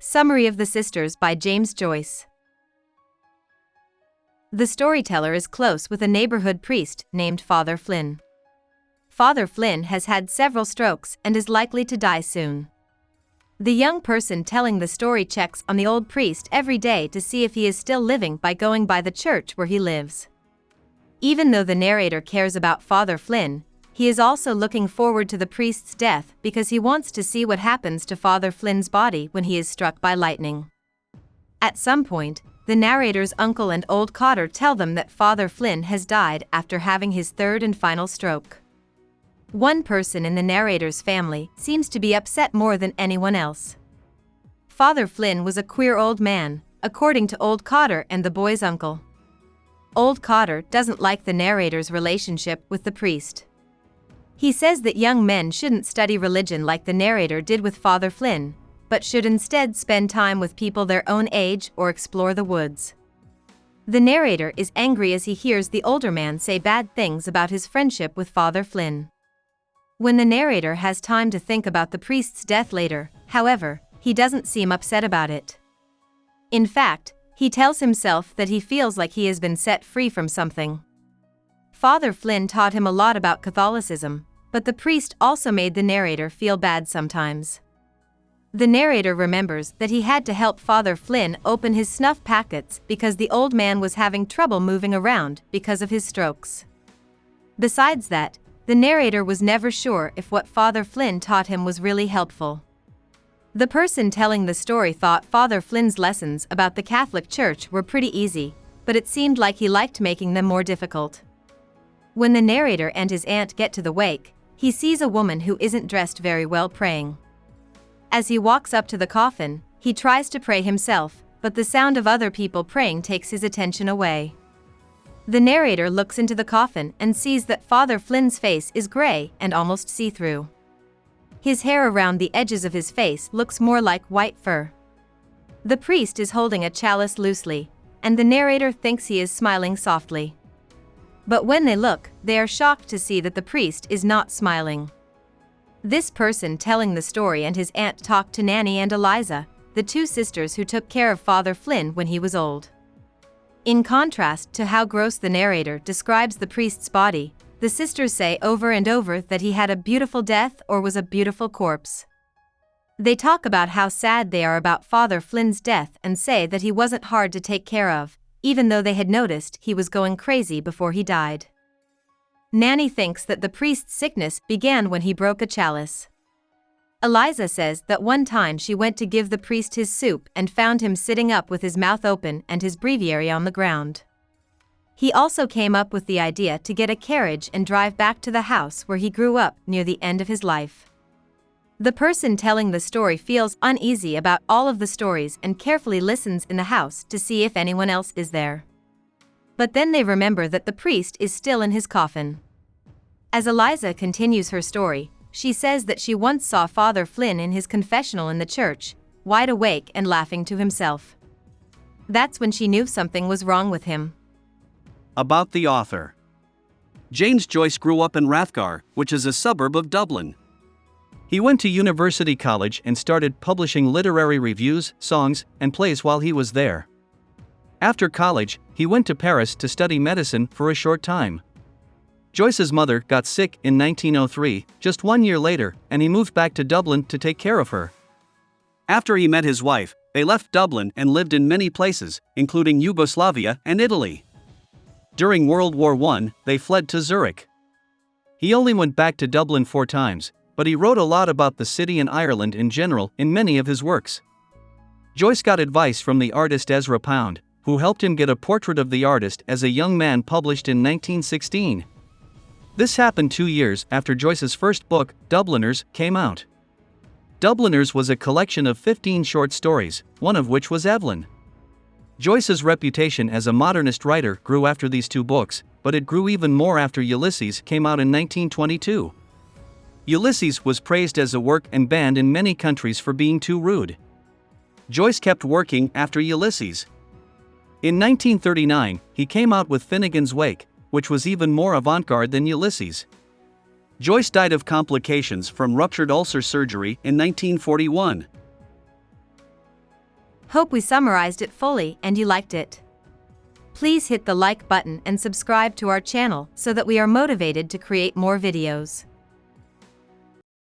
Summary of the Sisters by James Joyce. The storyteller is close with a neighborhood priest named Father Flynn. Father Flynn has had several strokes and is likely to die soon. The young person telling the story checks on the old priest every day to see if he is still living by going by the church where he lives. Even though the narrator cares about Father Flynn, he is also looking forward to the priest's death because he wants to see what happens to Father Flynn's body when he is struck by lightning. At some point, the narrator's uncle and old cotter tell them that Father Flynn has died after having his third and final stroke. One person in the narrator's family seems to be upset more than anyone else. Father Flynn was a queer old man, according to old cotter and the boy's uncle. Old cotter doesn't like the narrator's relationship with the priest. He says that young men shouldn't study religion like the narrator did with Father Flynn, but should instead spend time with people their own age or explore the woods. The narrator is angry as he hears the older man say bad things about his friendship with Father Flynn. When the narrator has time to think about the priest's death later, however, he doesn't seem upset about it. In fact, he tells himself that he feels like he has been set free from something. Father Flynn taught him a lot about Catholicism, but the priest also made the narrator feel bad sometimes. The narrator remembers that he had to help Father Flynn open his snuff packets because the old man was having trouble moving around because of his strokes. Besides that, the narrator was never sure if what Father Flynn taught him was really helpful. The person telling the story thought Father Flynn's lessons about the Catholic Church were pretty easy, but it seemed like he liked making them more difficult. When the narrator and his aunt get to the wake, he sees a woman who isn't dressed very well praying. As he walks up to the coffin, he tries to pray himself, but the sound of other people praying takes his attention away. The narrator looks into the coffin and sees that Father Flynn's face is gray and almost see-through. His hair around the edges of his face looks more like white fur. The priest is holding a chalice loosely, and the narrator thinks he is smiling softly. But when they look, they are shocked to see that the priest is not smiling. This person telling the story and his aunt talk to Nanny and Eliza, the two sisters who took care of Father Flynn when he was old. In contrast to how gross the narrator describes the priest's body, the sisters say over and over that he had a beautiful death or was a beautiful corpse. They talk about how sad they are about Father Flynn's death and say that he wasn't hard to take care of, even though they had noticed he was going crazy before he died. Nanny thinks that the priest's sickness began when he broke a chalice. Eliza says that one time she went to give the priest his soup and found him sitting up with his mouth open and his breviary on the ground. He also came up with the idea to get a carriage and drive back to the house where he grew up near the end of his life. The person telling the story feels uneasy about all of the stories and carefully listens in the house to see if anyone else is there. But then they remember that the priest is still in his coffin. As Eliza continues her story, she says that she once saw Father Flynn in his confessional in the church, wide awake and laughing to himself. That's when she knew something was wrong with him. About the author. James Joyce grew up in Rathgar, which is a suburb of Dublin. He went to University College and started publishing literary reviews, songs, and plays while he was there. After college, he went to Paris to study medicine for a short time. Joyce's mother got sick in 1903, just 1 year later, and he moved back to Dublin to take care of her. After he met his wife, they left Dublin and lived in many places, including Yugoslavia and Italy. During World War I, they fled to Zurich. He only went back to Dublin 4 times, but he wrote a lot about the city and Ireland in general in many of his works. Joyce got advice from the artist Ezra Pound, who helped him get a portrait of the artist as a young man published in 1916. This happened 2 years after Joyce's first book, Dubliners, came out. Dubliners was a collection of 15 short stories, one of which was Evelyn. Joyce's reputation as a modernist writer grew after these 2 books, but it grew even more after Ulysses came out in 1922. Ulysses was praised as a work and banned in many countries for being too rude. Joyce kept working after Ulysses. In 1939, he came out with Finnegan's Wake, which was even more avant-garde than Ulysses. Joyce died of complications from ruptured ulcer surgery in 1941. Hope we summarized it fully and you liked it. Please hit the like button and subscribe to our channel so that we are motivated to create more videos.